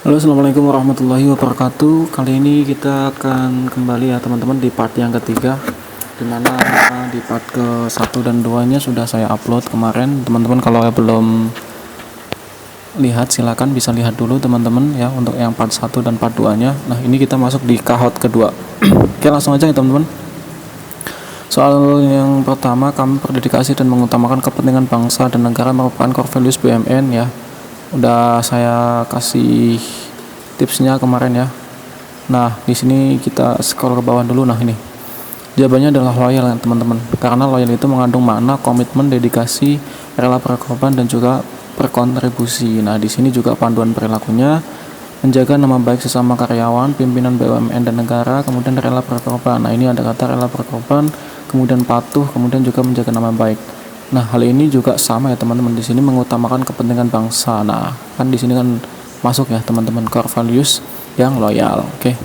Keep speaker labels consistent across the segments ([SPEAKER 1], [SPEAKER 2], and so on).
[SPEAKER 1] Halo, assalamualaikum warahmatullahi wabarakatuh. Kali ini kita akan kembali ya teman-teman di part yang ketiga, dimana di part ke 1 dan 2 nya sudah saya upload kemarin. Teman-teman kalau belum lihat silakan bisa lihat dulu teman-teman ya, untuk yang part 1 dan part 2 nya. Nah, ini kita masuk di kahot kedua. Oke, langsung aja ya teman-teman. Soal yang pertama, kami berdedikasi dan mengutamakan kepentingan bangsa dan negara merupakan core values BUMN ya. Udah saya kasih tipsnya kemarin ya. Nah, di sini kita scroll ke bawah dulu. Nah, ini jawabannya adalah loyal ya teman-teman, karena loyal itu mengandung makna komitmen, dedikasi, rela berkorban dan juga berkontribusi. Nah, di sini juga panduan perilakunya menjaga nama baik sesama karyawan, pimpinan BUMN dan negara, kemudian rela berkorban. Nah, ini ada kata rela berkorban, kemudian patuh, kemudian juga menjaga nama baik. Nah, hal ini juga sama ya teman-teman, di sini mengutamakan kepentingan bangsa. Nah, kan di sini kan masuk ya teman-teman core values yang loyal. Oke.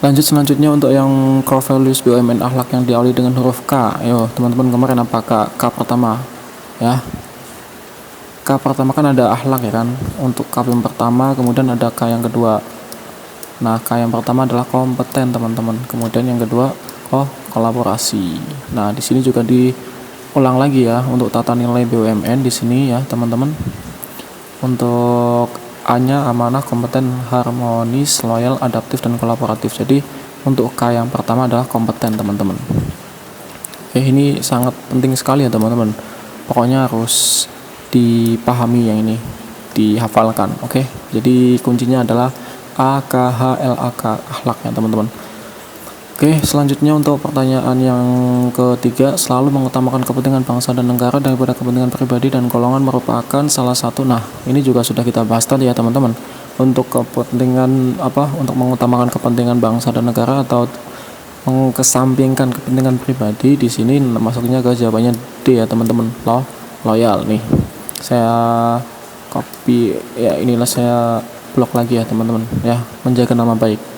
[SPEAKER 1] Lanjut selanjutnya untuk yang core values BUMN akhlak yang diawali dengan huruf K. Ayo teman-teman, kemarin apa K pertama ya. K pertama kan ada akhlak ya kan. Untuk K yang pertama, kemudian ada K yang kedua. Nah, K yang pertama adalah kompeten teman-teman. Kemudian yang kedua kolaborasi. Nah, di sini juga ulang lagi ya untuk tata nilai BUMN di sini ya teman-teman. Untuk A-nya amanah, kompeten, harmonis, loyal, adaptif dan kolaboratif. Jadi untuk K yang pertama adalah kompeten teman-teman. Oke, ini sangat penting sekali ya teman-teman. Pokoknya harus dipahami yang ini, dihafalkan. Oke. Jadi kuncinya adalah AKHLAK, akhlak ya teman-teman. Oke, selanjutnya untuk pertanyaan yang ketiga, selalu mengutamakan kepentingan bangsa dan negara daripada kepentingan pribadi dan golongan merupakan salah satu. Nah, ini juga sudah kita bahas tadi ya teman-teman. Untuk kepentingan untuk mengutamakan kepentingan bangsa dan negara atau mengesampingkan kepentingan pribadi, di sini masuknya ke jawabannya D ya teman-teman. Loyal nih. Saya copy ya, inilah saya blok lagi ya teman-teman ya, menjaga nama baik.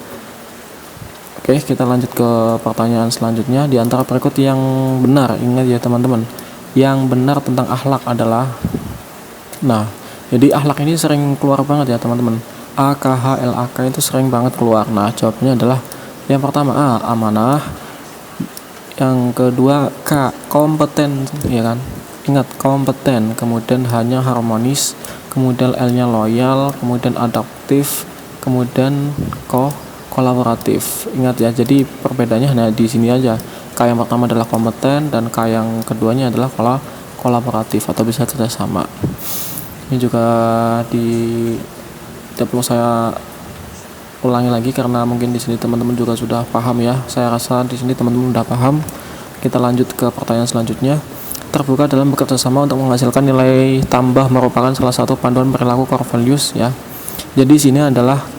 [SPEAKER 1] Oke, kita lanjut ke pertanyaan selanjutnya. Di antara berikut yang benar, ingat ya teman-teman, yang benar tentang akhlak adalah, nah, jadi akhlak ini sering keluar banget ya teman-teman. AKHLAK itu sering banget keluar. Nah, jawabnya adalah yang pertama A, amanah. Yang kedua K, kompeten ya kan. Ingat, kompeten. Kemudian H-nya harmonis, kemudian L-nya loyal, kemudian adaptif, kemudian kolaboratif. Ingat ya, jadi perbedaannya hanya di sini aja. K yang pertama adalah kompeten dan K yang keduanya adalah kolaboratif atau bisa kerjasama. Ini juga tidak perlu saya ulangi lagi karena mungkin di sini teman-teman juga sudah paham ya. Saya rasa di sini teman-teman sudah paham. Kita lanjut ke pertanyaan selanjutnya. Terbuka dalam bekerja sama untuk menghasilkan nilai tambah merupakan salah satu panduan perilaku core values ya. Jadi sini adalah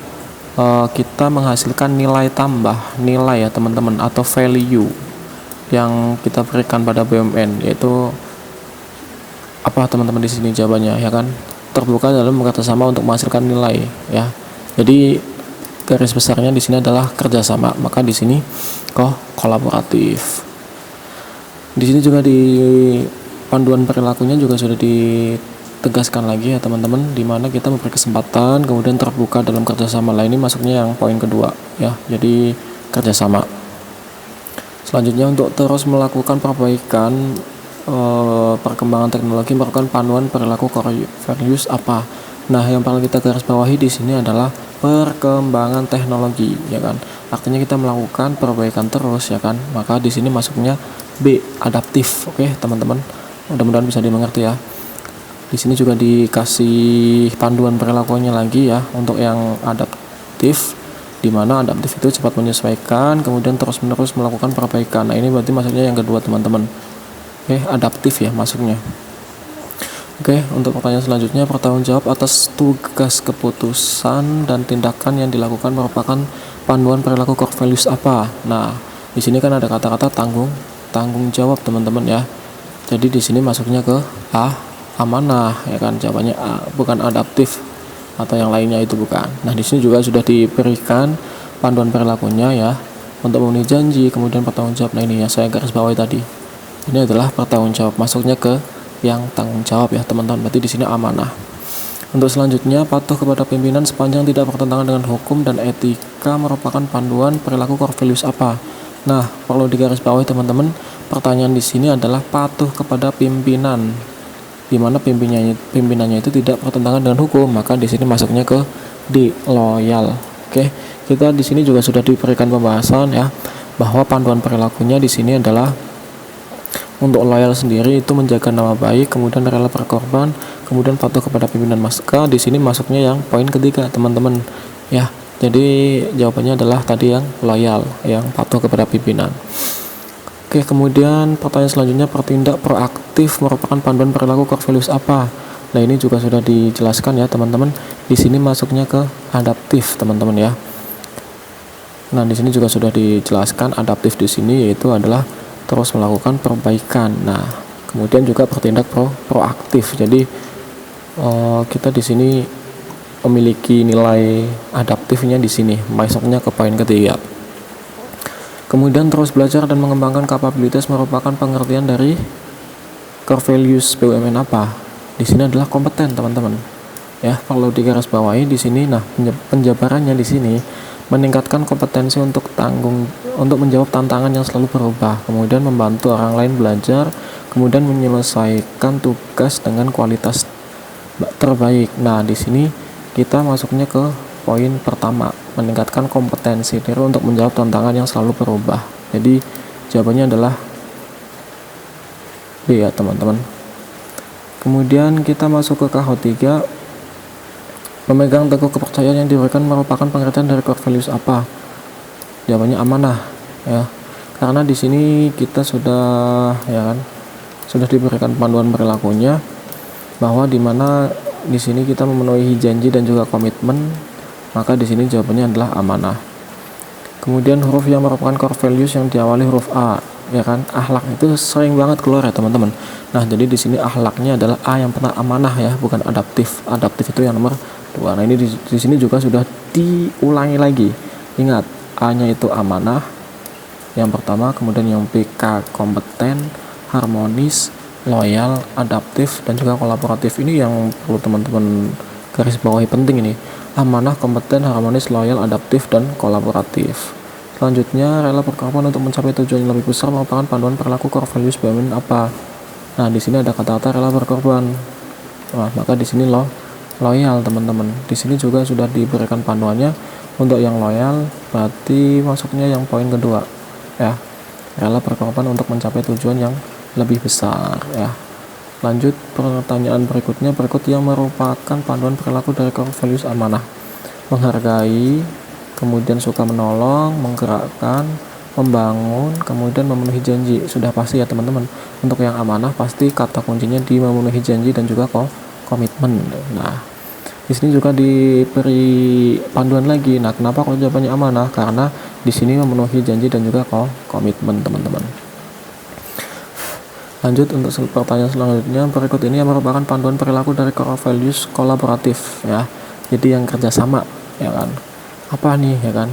[SPEAKER 1] kita menghasilkan nilai tambah, nilai ya teman-teman, atau value yang kita berikan pada BUMN, yaitu apa teman-teman di sini jawabannya ya kan, terbuka dalam bekerja sama untuk menghasilkan nilai ya. Jadi garis besarnya di sini adalah kerjasama, maka di sini kolaboratif. Di sini juga di panduan perilakunya juga sudah ditegaskan lagi ya teman-teman, dimana kita memberi kesempatan kemudian terbuka dalam kerjasama. Lah, ini masuknya yang poin kedua ya, jadi kerjasama. Selanjutnya untuk terus melakukan perbaikan perkembangan teknologi merupakan panduan perilaku core values apa? Nah, yang perlu kita garis bawahi di sini adalah perkembangan teknologi ya kan. Artinya kita melakukan perbaikan terus ya kan. Maka di sini masuknya B, adaptif. Oke, teman-teman. Mudah-mudahan bisa dimengerti ya. Di sini juga dikasih panduan perilakunya lagi ya untuk yang adaptif, di mana adaptif itu cepat menyesuaikan, kemudian terus-menerus melakukan perbaikan. Nah, ini berarti masuknya yang kedua teman-teman. Oke, adaptif ya masuknya. Oke, untuk pertanyaan selanjutnya, bertanggung jawab atas tugas, keputusan dan tindakan yang dilakukan merupakan panduan perilaku core values apa? Nah, di sini kan ada kata-kata tanggung jawab teman-teman ya. Jadi di sini masuknya ke A, amanah ya kan, jawabannya A, bukan adaptif atau yang lainnya itu bukan. Nah, di sini juga sudah diberikan panduan perilakunya ya untuk memenuhi janji, kemudian bertanggung jawab. Nah, ini ya saya garis bawahi tadi. Ini adalah bertanggung jawab, masuknya ke yang tanggung jawab ya teman-teman. Berarti di sini amanah. Untuk selanjutnya, patuh kepada pimpinan sepanjang tidak bertentangan dengan hukum dan etika merupakan panduan perilaku core values apa? Nah, perlu digarisbawahi teman-teman, pertanyaan di sini adalah patuh kepada pimpinan, di mana pimpinannya itu tidak bertentangan dengan hukum, maka di sini masuknya ke D, loyal. Oke, kita di sini juga sudah diberikan pembahasan ya, bahwa panduan perilakunya di sini adalah untuk loyal sendiri itu menjaga nama baik, kemudian rela berkorban, kemudian patuh kepada pimpinan. Maka di sini masuknya yang poin ketiga, teman-teman. Ya, jadi jawabannya adalah tadi yang loyal, yang patuh kepada pimpinan. Oke, kemudian pertanyaan selanjutnya, bertindak proaktif merupakan panduan perilaku core values apa? Nah, ini juga sudah dijelaskan ya, teman-teman. Di sini masuknya ke adaptif, teman-teman ya. Nah, di sini juga sudah dijelaskan adaptif di sini yaitu adalah terus melakukan perbaikan. Nah, kemudian juga bertindak proaktif. Jadi kita di sini memiliki nilai adaptifnya di sini. Masuknya ke poin ketiga. Kemudian terus belajar dan mengembangkan kapabilitas merupakan pengertian dari core values BUMN apa? Di sini adalah kompeten, teman-teman. Ya, perlu digarisbawahi di sini. Nah, penjabarannya di sini meningkatkan kompetensi untuk menjawab tantangan yang selalu berubah, kemudian membantu orang lain belajar, kemudian menyelesaikan tugas dengan kualitas terbaik. Nah, di sini kita masuknya ke poin pertama, meningkatkan kompetensi diri untuk menjawab tantangan yang selalu berubah. Jadi jawabannya adalah B ya, teman-teman. Kemudian kita masuk ke KH3. Memegang teguh kepercayaan yang diberikan merupakan pengertian dari core values apa? Jawabannya amanah ya. Karena di sini kita sudah diberikan panduan perilakunya bahwa di mana di sini kita memenuhi janji dan juga komitmen, maka di sini jawabannya adalah amanah. Kemudian huruf yang merupakan core values yang diawali huruf A, ya kan? Akhlak itu sering banget keluar ya, teman-teman. Nah, jadi di sini akhlaknya adalah A yang pernah amanah ya, bukan adaptif. Adaptif itu yang nomor 2. Nah, ini di sini juga sudah diulangi lagi. Ingat, A-nya itu amanah yang pertama, kemudian yang PK kompeten, harmonis, loyal, adaptif, dan juga kolaboratif. Ini yang perlu teman-teman garis bawahi penting ini. Amanah, kompeten, harmonis, loyal, adaptif, dan kolaboratif. Selanjutnya, rela berkorban untuk mencapai tujuan yang lebih besar merupakan panduan perilaku core values BUMN apa? Nah, di sini ada kata-kata rela berkorban. Nah, maka di sini loyal, teman-teman. Di sini juga sudah diberikan panduannya. Untuk yang loyal berarti masuknya yang poin kedua ya, rela berkorban untuk mencapai tujuan yang lebih besar ya. Lanjut pertanyaan berikutnya, berikut yang merupakan panduan perilaku dari core values amanah: menghargai, kemudian suka menolong, menggerakkan, membangun, kemudian memenuhi janji. Sudah pasti ya, teman-teman. Untuk yang amanah pasti kata kuncinya di memenuhi janji dan juga komitmen. Nah, di sini juga diberi panduan lagi. Nah, kenapa kok jawabannya amanah? Karena di sini memenuhi janji dan juga komitmen, teman-teman. Lanjut untuk pertanyaan selanjutnya, berikut ini yang merupakan panduan perilaku dari core values kolaboratif ya. Jadi yang kerjasama ya kan. Apa nih ya kan?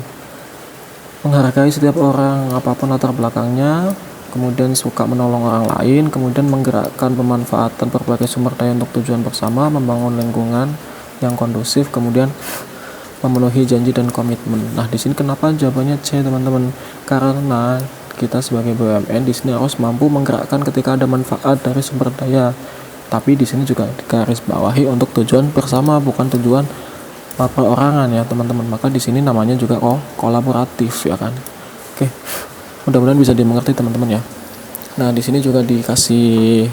[SPEAKER 1] Menghargai setiap orang apapun latar belakangnya, kemudian suka menolong orang lain, kemudian menggerakkan pemanfaatan berbagai sumber daya untuk tujuan bersama, membangun lingkungan yang kondusif, kemudian memenuhi janji dan komitmen. Nah, di sini kenapa jawabannya C, teman-teman? Karena kita sebagai BUMN di sini harus mampu menggerakkan ketika ada manfaat dari sumber daya. Tapi di sini juga garis bawahi untuk tujuan bersama, bukan tujuan perorangan ya, teman-teman. Maka di sini namanya juga kolaboratif ya kan. Oke. Mudah-mudahan bisa dimengerti, teman-teman ya. Nah, di sini juga dikasih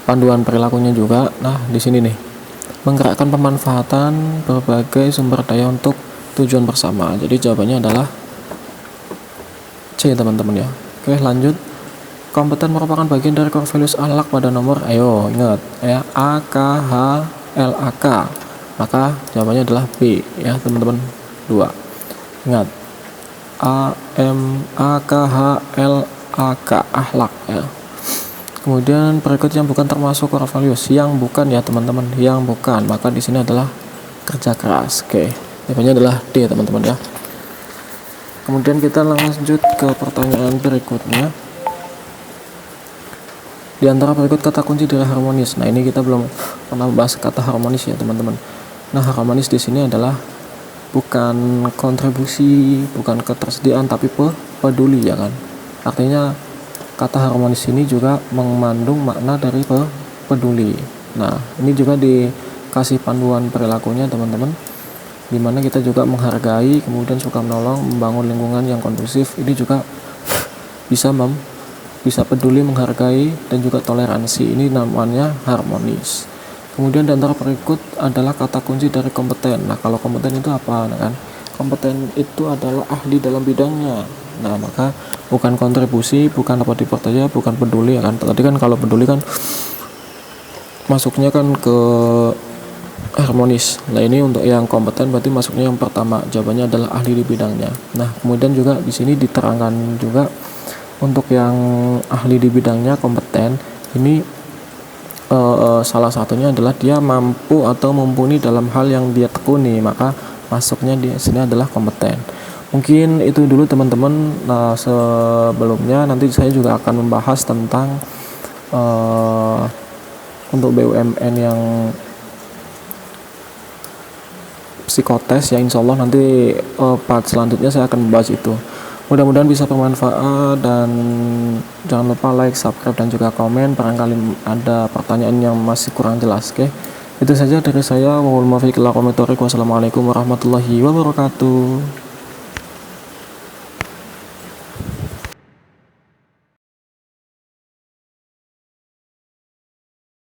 [SPEAKER 1] panduan perilakunya juga. Nah, di sini nih, menggerakkan pemanfaatan berbagai sumber daya untuk tujuan bersama. Jadi jawabannya adalah C, teman-teman ya. Oke, lanjut. Kompeten merupakan bagian dari core values akhlak pada nomor, ayo ingat ya, A, K, H, L, A, K. Maka jawabannya adalah B ya, teman-teman. 2. Ingat, A, M, A, K, H, L, A, K, akhlak ya. Kemudian berikut yang bukan termasuk core values, yang bukan ya, teman-teman, yang bukan. Maka di sini adalah kerja keras. Oke, jawabannya adalah D, teman-teman ya. Kemudian kita lanjut ke pertanyaan berikutnya. Di antara berikut kata kunci dari harmonis. Nah, ini kita belum pernah bahas kata harmonis ya, teman-teman. Nah, harmonis di sini adalah bukan kontribusi, bukan ketersediaan, tapi peduli ya kan. Artinya kata harmonis ini juga mengandung makna dari peduli. Nah, ini juga dikasih panduan perilakunya, teman-teman, dimana kita juga menghargai, kemudian suka menolong, membangun lingkungan yang kondusif. Ini juga bisa peduli, menghargai, dan juga toleransi. Ini namanya harmonis. Kemudian di antara berikut adalah kata kunci dari kompeten. Nah, kalau kompeten itu apa? Nah, kan kompeten itu adalah ahli dalam bidangnya. Nah, maka bukan kontribusi, bukan dapat dipercaya, bukan peduli ya kan. Tadi kan kalau peduli kan masuknya kan ke harmonis. Nah, ini untuk yang kompeten berarti masuknya yang pertama. Jawabannya adalah ahli di bidangnya. Nah, kemudian juga di sini diterangkan juga untuk yang ahli di bidangnya kompeten ini salah satunya adalah dia mampu atau mumpuni dalam hal yang dia tekuni, maka masuknya di sini adalah kompeten. Mungkin itu dulu teman-teman. Nah, sebelumnya nanti saya juga akan membahas tentang untuk BUMN yang psikotes ya, insya Allah nanti part selanjutnya saya akan membahas itu. Mudah-mudahan bisa bermanfaat, dan jangan lupa like, subscribe, dan juga komen. Barangkali ada pertanyaan yang masih kurang jelas. Oke, itu saja dari saya. Wassalamualaikum warahmatullahi wabarakatuh.